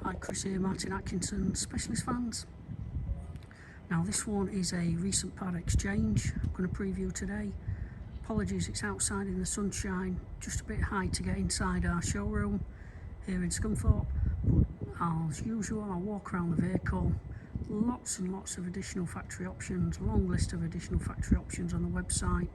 Hi Chris here, Martin Atkinson, Specialist Vans. Now this one is a recent part exchange I'm going to preview today. Apologies, it's outside in the sunshine, just a bit high to get inside our showroom here in Scunthorpe, but as usual I'll walk around the vehicle. Lots and lots of additional factory options, long list of additional factory options on the website.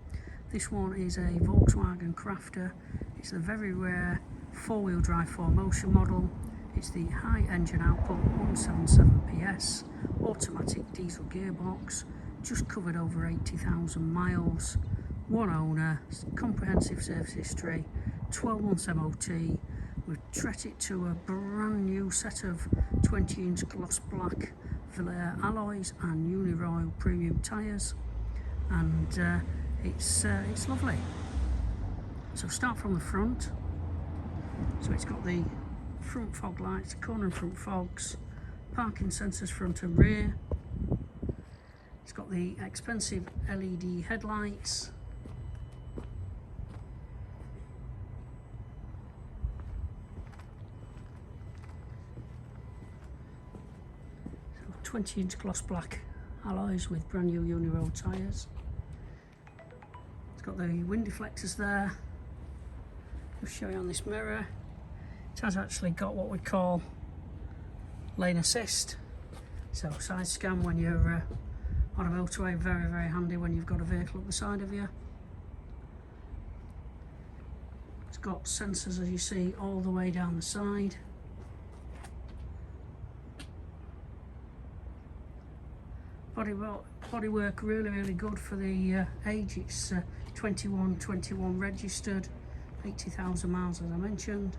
This one is a Volkswagen Crafter. It's the very rare 4-wheel drive 4Motion model. It's the high engine output 177 PS, automatic diesel gearbox, just covered over 80,000 miles, one owner, comprehensive service history, 12 months MOT. We've treated it to a brand new set of 20-inch gloss black velour alloys and Uniroyal premium tyres, and it's lovely. So start from the front. So it's got the front fog lights, corner and front fogs, parking sensors front and rear. It's got the expensive LED headlights. So 20-inch gloss black alloys with brand new Uniroyal tyres. It's got the wind deflectors there. I'll show you on this mirror. It has actually got what we call lane assist, so side scan when you're on a motorway, very handy when you've got a vehicle up the side of you. It's got sensors, as you see, all the way down the side. Bodywork really good for the age. It's 21 registered, 80,000 miles as I mentioned.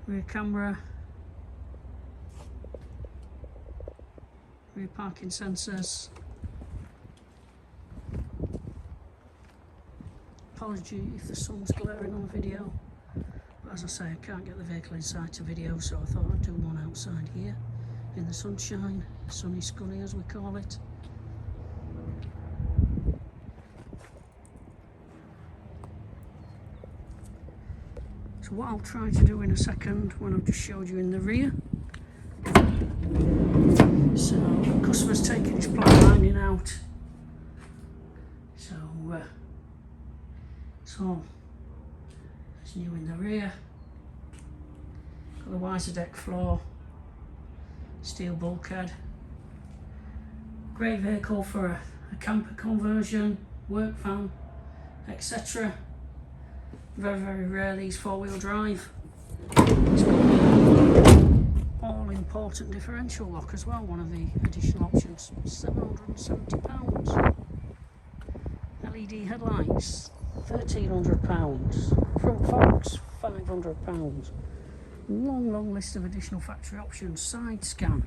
Rear camera, rear parking sensors. Apology if the sun's glaring on the video, but as I say, I can't get the vehicle inside to video, so I thought I'd do one outside here in the sunshine, sunny scunny as we call it. So what I'll try to do in a second, when I've just showed you in the rear. So the customer's taking his plant lining out. So it's all it's new in the rear. Got the wiser deck floor, steel bulkhead. Great vehicle for a camper conversion, work van, etc. Very rare, these 4-wheel drive. It's got the all-important differential lock as well, one of the additional options, £770. LED headlights, £1,300. Front fogs, £500. Long list of additional factory options. Side scan.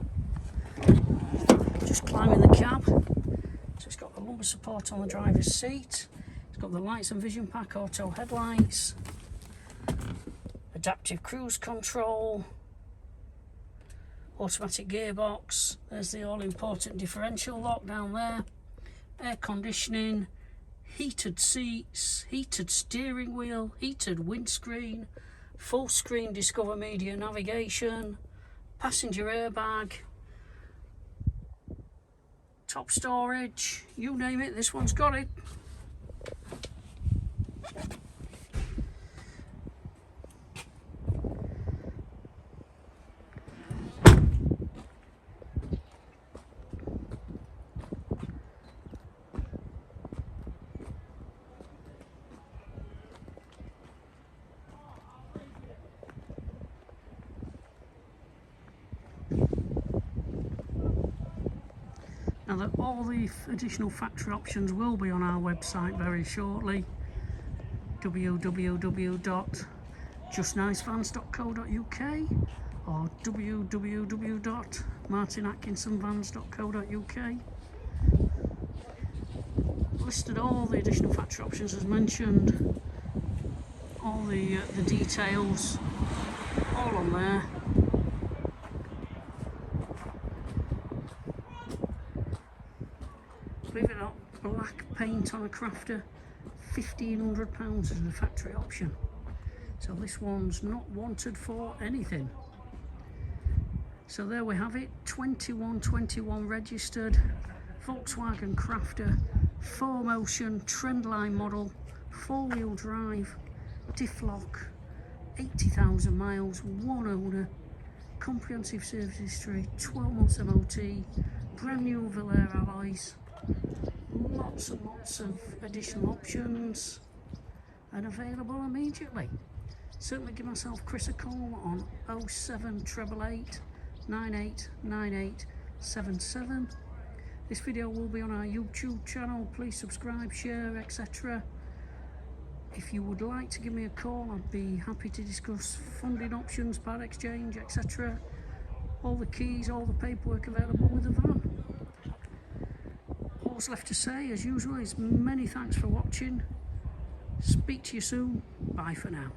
Just climbing the cab. So it's got the lumbar support on the driver's seat. Got the lights and vision pack, auto headlights, adaptive cruise control, automatic gearbox. There's the all-important differential lock down there, air conditioning, heated seats, heated steering wheel, heated windscreen, full screen Discover Media navigation, passenger airbag, top storage, you name it, this one's got it. Now that all the additional factory options will be on our website very shortly, www.justnicevans.co.uk or www.martinatkinsonvans.co.uk. Listed all the additional factory options as mentioned, all the details, all on there. Believe it or not, black paint on a Crafter, £1,500 as a factory option. So this one's not wanted for anything. So there we have it, 2121 registered, Volkswagen Crafter, 4Motion Trendline model, 4-wheel drive, Diff lock, 80,000 miles, one owner, comprehensive service history, 12 months MOT, brand new Velour alloys, lots and lots of additional options, and available immediately. Certainly give myself Chris a call on 07888 989877. This video will be on our YouTube channel. Please subscribe, share, etc. If you would like to give me a call, I'd be happy to discuss funding options, part exchange, etc. All the keys, all the paperwork available with the van. All that's left to say, as usual, is many thanks for watching. Speak to you soon. Bye for now.